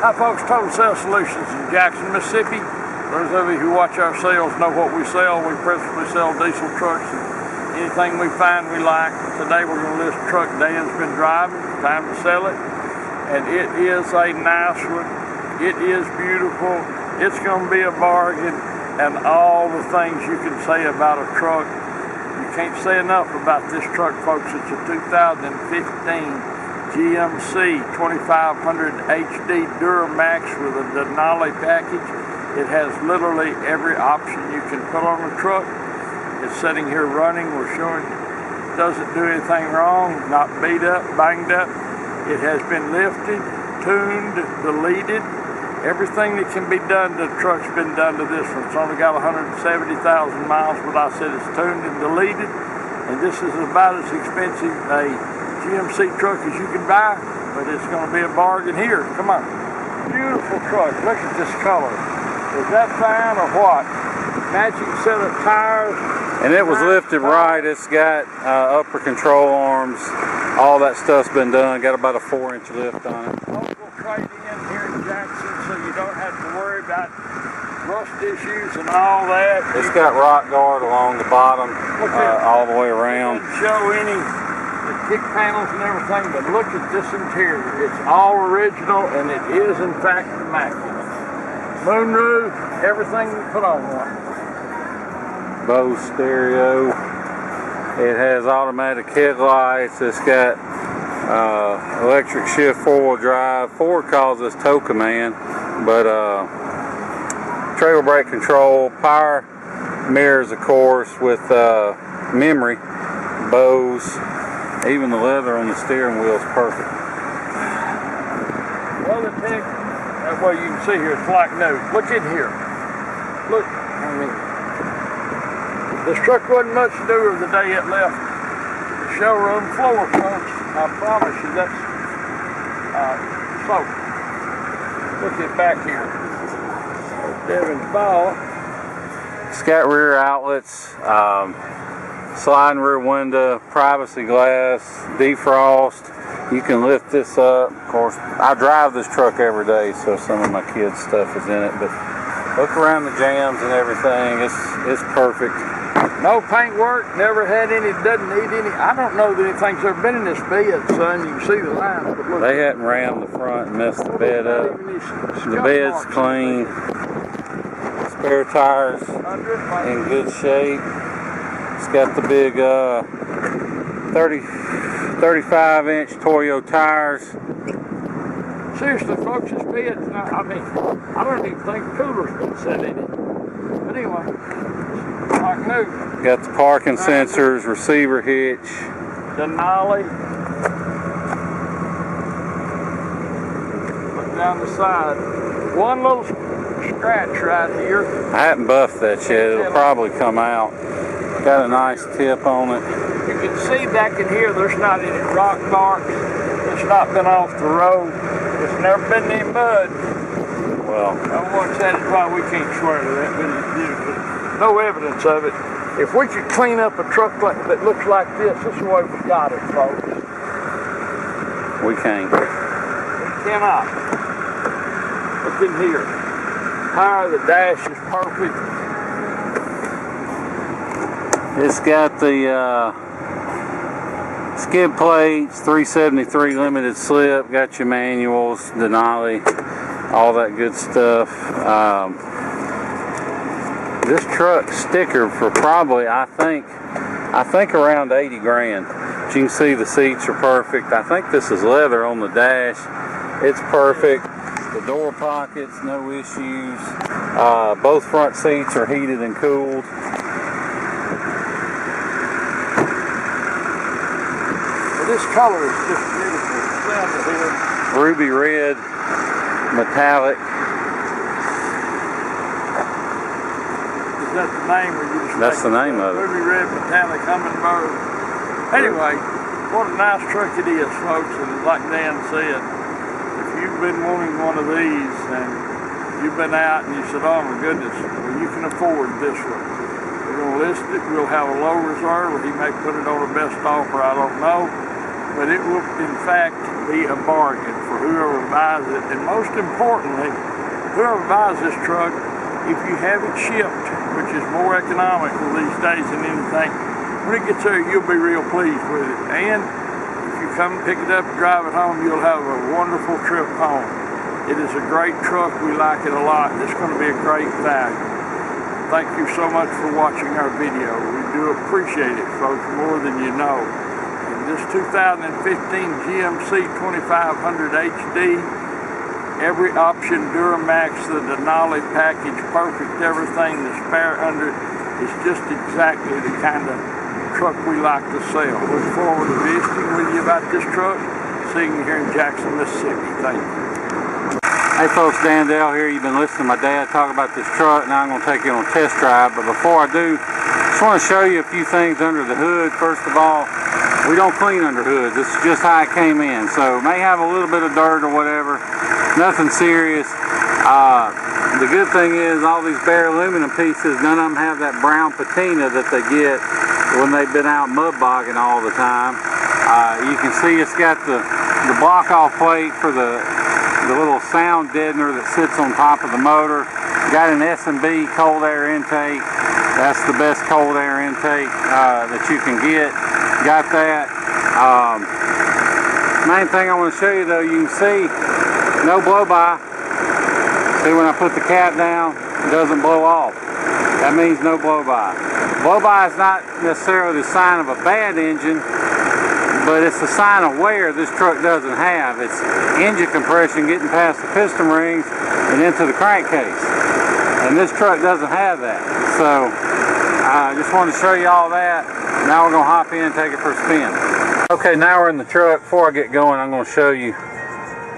Hi folks, Total Sales Solutions in Jackson, Mississippi. Those of you who watch our sales know what we sell. We principally sell diesel trucks and anything we find we like. Today we're going to list a truck Dan's been driving. Time to sell it. And it is a nice one. It is beautiful. It's going to be a bargain. And all the things you can say about a truck. You can't say enough about this truck, folks. It's a 2015 GMC 2500HD Duramax with a Denali package. It has literally every option you can put on a truck. It's sitting here running. We're showing it doesn't do anything wrong, not beat up, banged up. It has been lifted, tuned, deleted. Everything that can be done to the truck's been done to this one. It's only got 170,000 miles, but I said it's tuned and deleted. And this is about as expensive a GMC truck as you can buy, but it's going to be a bargain here. Come on. Beautiful truck. Look at this color. Is that fine or what? Matching set of tires. And it was lifted right. It's got upper control arms. All that stuff's been done. Got about a 4-inch lift on it. Local trade-in here in Jackson, so you don't have to worry about rust issues and all that. It's got rock guard along the bottom, all the way around. It doesn't show any kick panels and everything, but look at this interior. It's all original, and it is in fact immaculate. Moonroof, everything you put on one. Bose stereo. It has automatic headlights. It's got electric shift 4-wheel drive. Ford calls this tow command, but trailer brake control, power mirrors, of course, with memory. Bose. Even the leather on the steering wheel is perfect. Well, the tech, well, you can see here, it's like new. Look in here. Look, I mean, this truck wasn't much newer the day it left the showroom floor, folks. I promise you, that's so. Look at back here. Devin Fall. It's got rear outlets. Sliding rear window, privacy glass, defrost. You can lift this up. Of course, I drive this truck every day, so some of my kids' stuff is in it. But look around the jams and everything. It's perfect. No paint work. Never had any. Doesn't need any. I don't know that anything's ever been in this bed, son. You can see the lines. But look, they hadn't rammed the front and messed the bed up. The bed's clean. Spare tires in good shape. It's got the big 35-inch Toyo tires. Seriously, folks, this bed, I mean, I don't even think cooler's been set in it. But anyway, like new. Got the parking sensors, receiver hitch. Denali. Look down the side. One little scratch right here. I haven't buffed that yet. It'll probably come out. Got a nice tip on it. You can see back in here, there's not any rock marks. It's not been off the road. It's never been in mud. Well, I want that is why we can't swear to that, but it's beautiful. No evidence of it. If we could clean up a truck that looks like this is the way we got it, folks. We can't. We cannot. Look in here. Tire, the dash is perfect. It's got the skid plates, 373 limited slip, got your manuals, Denali, all that good stuff. This truck sticker for probably, I think around 80 grand. As you can see, the seats are perfect. I think this is leather on the dash. It's perfect. The door pockets, no issues. Both front seats are heated and cooled. This color is just beautiful. Ruby red, metallic. Is that the name? Or you just That's the name of it. Ruby red, metallic, hummingbird. Anyway, what a nice truck it is, folks. And like Dan said, if you've been wanting one of these and you've been out and you said, oh my goodness, well, you can afford this one. We're going to list it. We'll have a low reserve, or he may put it on a best offer. I don't know. But it will, in fact, be a bargain. for whoever buys it. And most importantly, whoever buys this truck, if you have it shipped, which is more economical these days than anything, when it gets there, you'll be real pleased with it. And if you come pick it up and drive it home, you'll have a wonderful trip home. It is a great truck. We like it a lot. It's going to be a great value. Thank you so much for watching our video. We do appreciate it, folks, more than you know. And this 2015 GMC 2500HD, every option, Duramax, the Denali package, perfect, everything, the spare under it, is just exactly the kind of truck we like to sell. Look forward to visiting with you about this truck, seeing you here in Jackson, Mississippi. Thank you. Hey folks, Dan Dale here. You've been listening to my dad talk about this truck. Now I'm going to take you on a test drive. But before I do, just want to show you a few things under the hood. First of all, we don't clean under hoods. This is just how it came in. So it may have a little bit of dirt or whatever. Nothing serious. The good thing is all these bare aluminum pieces, none of them have that brown patina that they get when they've been out mud bogging all the time. You can see it's got the block off plate for the little sound deadener that sits on top of the motor. Got an S&B cold air intake. That's the best cold air intake that you can get. Got that. Main thing I want to show you though, you can see no blow by. See, when I put the cap down, it doesn't blow off. That means no blow by. Blow by is not necessarily the sign of a bad engine, but it's a sign of wear this truck doesn't have. It's engine compression getting past the piston rings and into the crankcase. And this truck doesn't have that. So I just wanted to show you all that. Now we're going to hop in and take it for a spin. Okay, now we're in the truck. Before I get going, I'm going to show you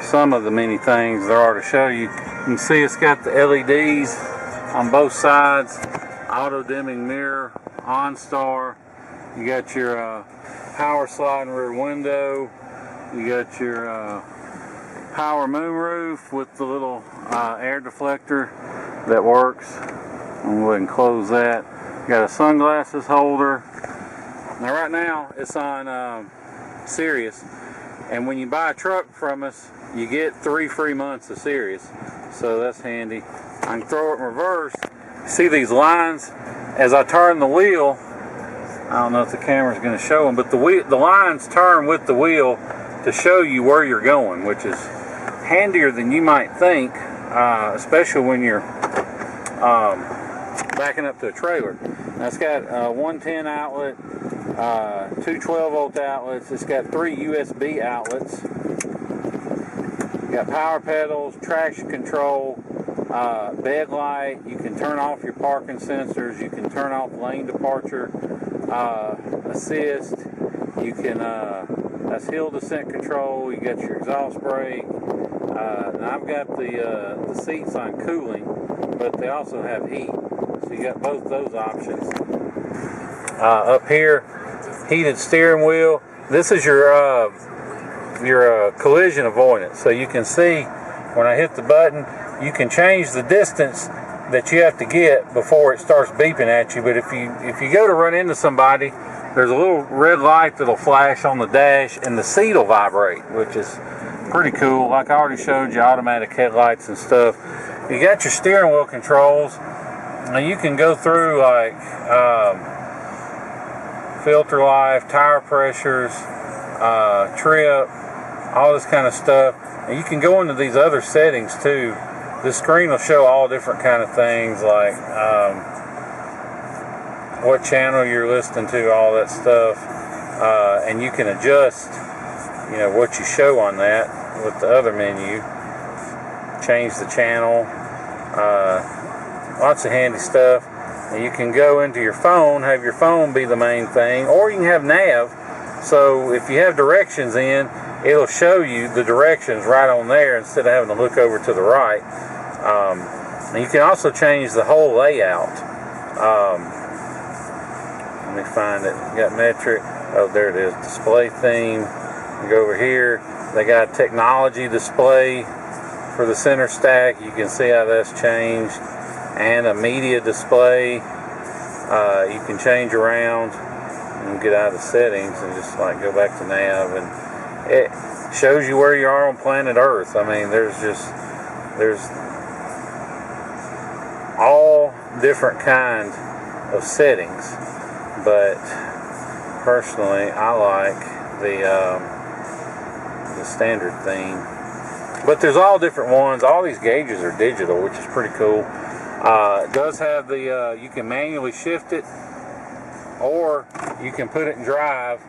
some of the many things there are to show you. You can see it's got the LEDs on both sides, auto dimming mirror, OnStar. You got your power sliding rear window. You got your power moonroof with the little air deflector that works. I'm going to go ahead and close that. You got a sunglasses holder. Now right now it's on Sirius, and when you buy a truck from us, you get 3 free months of Sirius, so that's handy. I can throw it in reverse. See these lines as I turn the wheel? I don't know if the camera's going to show them, but the lines turn with the wheel to show you where you're going, which is handier than you might think, especially when you're backing up to a trailer. Now it's got a 110 outlet, 2 12-volt outlets. It's got 3 USB outlets. You got power pedals, traction control, bed light. You can turn off your parking sensors. You can turn off lane departure assist. You can that's hill descent control. You got your exhaust brake. And I've got the seats on cooling, but they also have heat, so you got both those options. Up here, heated steering wheel. This is your collision avoidance, so you can see when I hit the button, you can change the distance that you have to get before it starts beeping at you. But if you go to run into somebody, there's a little red light that'll flash on the dash and the seat will vibrate, which is pretty cool. Like I already showed you, automatic headlights and stuff. You got your steering wheel controls. Now you can go through like filter life, tire pressures, trip, all this kind of stuff. And you can go into these other settings too. This screen will show all different kind of things, like what channel you're listening to, all that stuff, and you can adjust, you know, what you show on that with the other menu. Change the channel, lots of handy stuff. And you can go into your phone, have your phone be the main thing, or you can have nav. So if you have directions in, it'll show you the directions right on there instead of having to look over to the right. And you can also change the whole layout. Let me find it. You got metric. Oh, there it is. Display theme. You go over here. They got technology display for the center stack. You can see how that's changed. And a media display. You can change around and get out of the settings and just like go back to nav. And shows you where you are on planet Earth. I mean, there's all different kinds of settings, but personally I like the standard theme. But there's all different ones. All these gauges are digital, which is pretty cool. It does have the you can manually shift it, or you can put it in drive.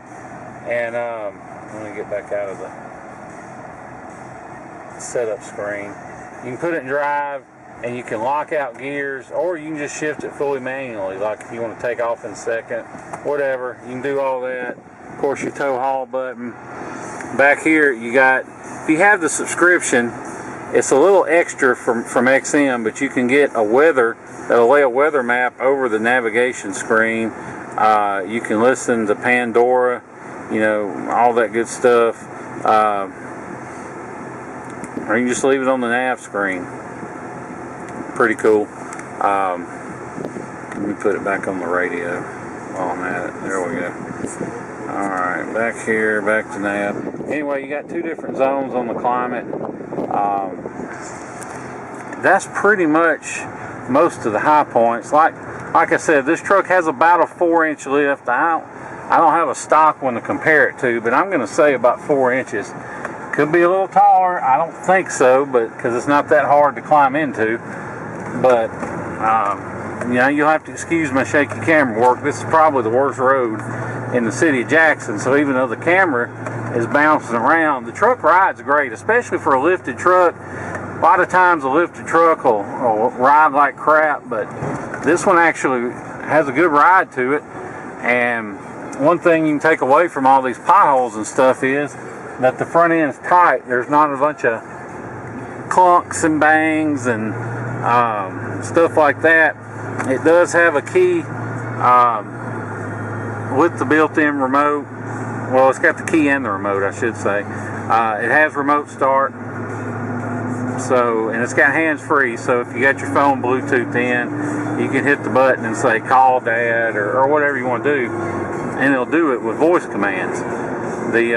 And let me get back out of the setup screen. You can put it in drive, and you can lock out gears, or you can just shift it fully manually, like if you want to take off in second, whatever. You can do all that. Of course, your tow haul button. Back here, you got, if you have the subscription, it's a little extra from XM, but you can get a weather, that'll lay a weather map over the navigation screen. You can listen to Pandora, you know, all that good stuff. Or you can just leave it on the nav screen. Pretty cool. Let me put it back on the radio while I'm at it. There we go. Alright, back here, back to nav. Anyway, you got two different zones on the climate. That's pretty much most of the high points. Like I said, this truck has about a 4-inch lift. I don't have a stock one to compare it to, but I'm going to say about 4 inches. Could be a little taller. I don't think so, but because it's not that hard to climb into. But you know, you'll have to excuse my shaky camera work. This is probably the worst road in the city of Jackson. So even though the camera is bouncing around, the truck rides great, especially for a lifted truck. A lot of times a lifted truck will ride like crap, but this one actually has a good ride to it. And one thing you can take away from all these potholes and stuff is that the front end's tight. There's not a bunch of clunks and bangs and stuff like that. It does have a key with the built-in remote. Well, it's got the key and the remote, I should say. It has remote start. So, and it's got hands-free, so if you got your phone Bluetooth in, you can hit the button and say call dad or whatever you want to do, and it'll do it with voice commands. The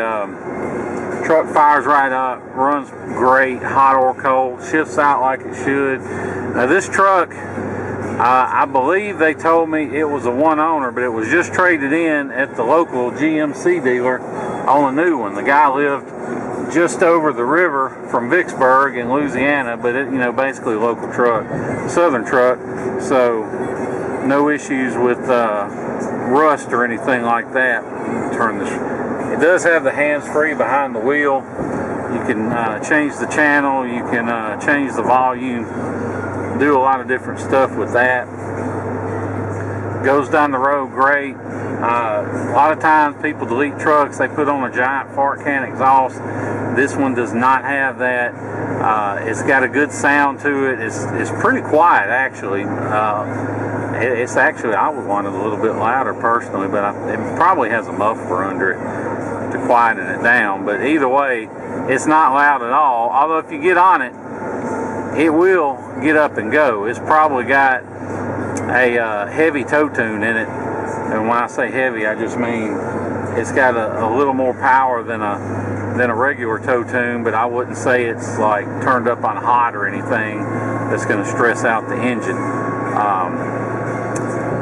truck fires right up, runs great, hot or cold, shifts out like it should. Now this truck, I believe they told me it was a one owner, but it was just traded in at the local GMC dealer on a new one. The guy lived just over the river from Vicksburg in Louisiana, but it, you know, basically a local truck, southern truck, so no issues with rust or anything like that. Turn this. It does have the hands-free behind the wheel. You can change the channel, you can change the volume, do a lot of different stuff with that. Goes down the road great. A lot of times people delete trucks, they put on a giant fart can exhaust. This one does not have that. It's got a good sound to it. It's pretty quiet actually. It's actually, I would want it a little bit louder personally, but it probably has a muffler under it to quieten it down. But either way, it's not loud at all. Although if you get on it, it will get up and go. It's probably got a heavy toe tune in it. And when I say heavy, I just mean it's got a little more power than a regular toe tune, but I wouldn't say it's like turned up on hot or anything that's going to stress out the engine.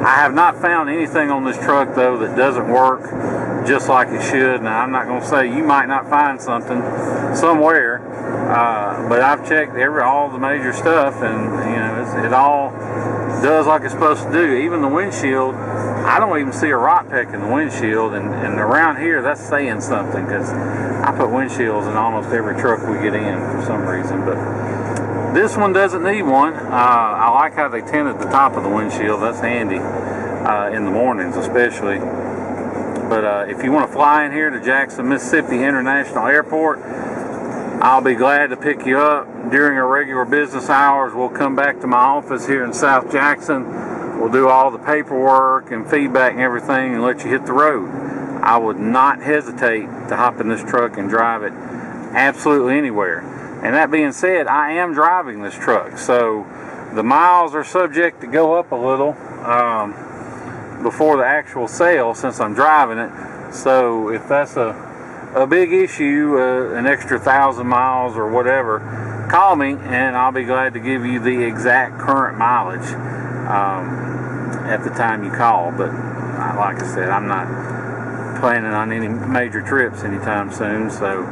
I have not found anything on this truck though that doesn't work just like it should. Now I'm not going to say you might not find something somewhere, but I've checked all the major stuff, and you know it all does like it's supposed to do. Even the windshield, I don't even see a rot peck in the windshield, and around here that's saying something, because I put windshields in almost every truck we get in for some reason. But this one doesn't need one. I like how they tinted the top of the windshield. That's handy in the mornings especially. But if you want to fly in here to Jackson, Mississippi International Airport, I'll be glad to pick you up during our regular business hours. We'll come back to my office here in South Jackson. We'll do all the paperwork and feedback and everything and let you hit the road. I would not hesitate to hop in this truck and drive it absolutely anywhere. And that being said, I am driving this truck, so the miles are subject to go up a little before the actual sale, since I'm driving it. So if that's a a big issue, an extra 1,000 miles or whatever, call me and I'll be glad to give you the exact current mileage at the time you call. But like I said, I'm not planning on any major trips anytime soon, so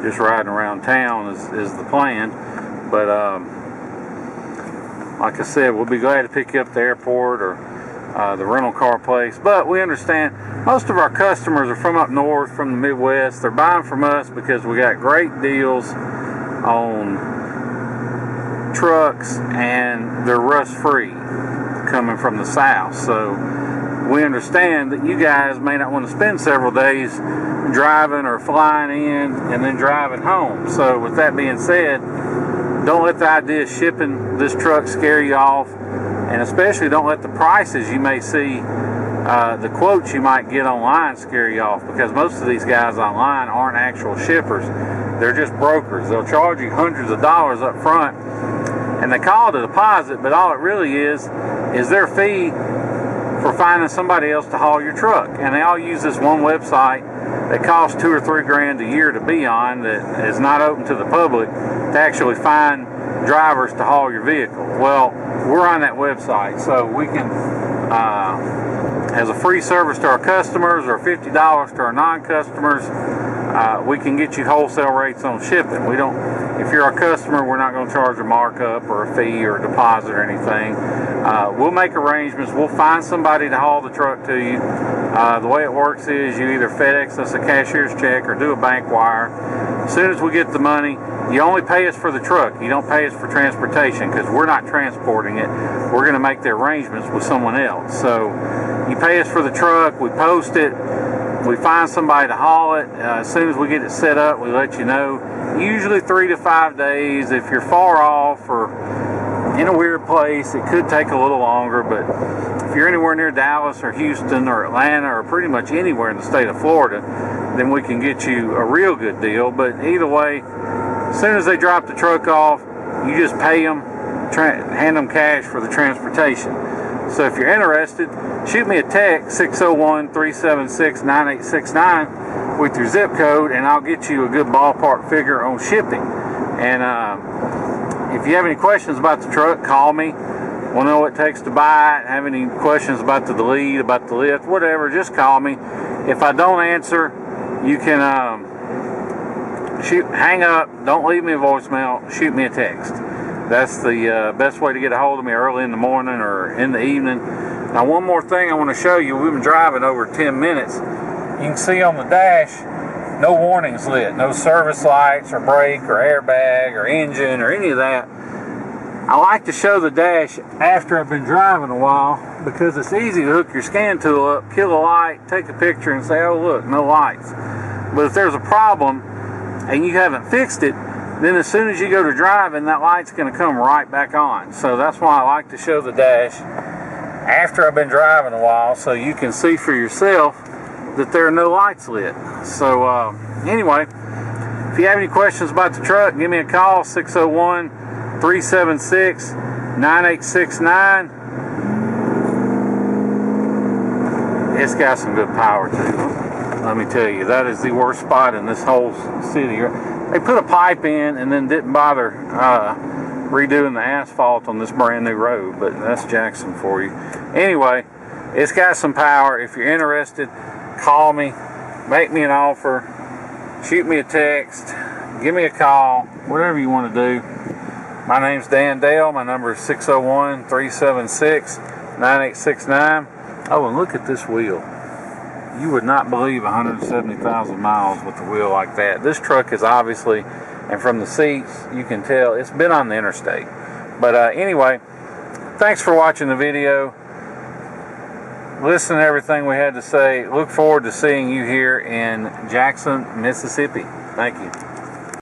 just riding around town is the plan. But like I said, we'll be glad to pick you up at the airport or the rental car place. But we understand most of our customers are from up north, from the Midwest. They're buying from us because we got great deals on trucks and they're rust-free coming from the south. So we understand that you guys may not want to spend several days driving or flying in and then driving home. So with that being said, don't let the idea of shipping this truck scare you off, and especially don't let the prices you may see, the quotes you might get online scare you off, because most of these guys online aren't actual shippers. They're just brokers. They'll charge you hundreds of dollars up front, and they call it a deposit, but all it really is their fee for finding somebody else to haul your truck. And they all use this one website that costs $2 or $3 grand a year to be on, that is not open to the public, to actually find drivers to haul your vehicle. Well, we're on that website, so we can, as a free service to our customers or $50 to our non-customers, we can get you wholesale rates on shipping. We don't, if you're our customer, we're not going to charge a markup or a fee or a deposit or anything. We'll make arrangements. We'll find somebody to haul the truck to you. The way it works is you either FedEx us a cashier's check or do a bank wire. As soon as we get the money, you only pay us for the truck. You don't pay us for transportation, because we're not transporting it. We're going to make the arrangements with someone else. So you pay us for the truck, we post it, we find somebody to haul it. As soon as we get it set up, we let you know. Usually 3 to 5 days. If you're far off or in a weird place, it could take a little longer. But if you're anywhere near Dallas or Houston or Atlanta or pretty much anywhere in the state of Florida, then we can get you a real good deal. But either way, as soon as they drop the truck off, you just pay them, hand them cash for the transportation. So if you're interested, shoot me a text, 601-376-9869 with your zip code, and I'll get you a good ballpark figure on shipping. And if you have any questions about the truck, call me. Want to know what it takes to buy it, have any questions about the delete, about the lift, whatever, just call me. If I don't answer, you can hang up, don't leave me a voicemail, shoot me a text. That's the best way to get a hold of me, early in the morning or in the evening. Now, one more thing I want to show you. We've been driving over 10 minutes. You can see on the dash, no warnings lit, no service lights or brake or airbag or engine or any of that. I like to show the dash after I've been driving a while, because it's easy to hook your scan tool up, kill a light, take a picture and say, oh look, no lights. But if there's a problem and you haven't fixed it, then as soon as you go to driving, that light's going to come right back on. So that's why I like to show the dash after I've been driving a while, so you can see for yourself that there are no lights lit. So anyway, if you have any questions about the truck, give me a call, 601-376-9869. It's got some good power to it. Let me tell you, that is the worst spot in this whole city. They put a pipe in and then didn't bother redoing the asphalt on this brand new road, but that's Jackson for you. Anyway, it's got some power. If you're interested, call me, make me an offer, shoot me a text, give me a call, whatever you want to do. My name's Dan Dale. My number is 601-376-9869. Oh, and look at this wheel. You would not believe 170,000 miles with a wheel like that. This truck is obviously, and from the seats, you can tell it's been on the interstate. But anyway, thanks for watching the video. Listen to everything we had to say. Look forward to seeing you here in Jackson, Mississippi. Thank you.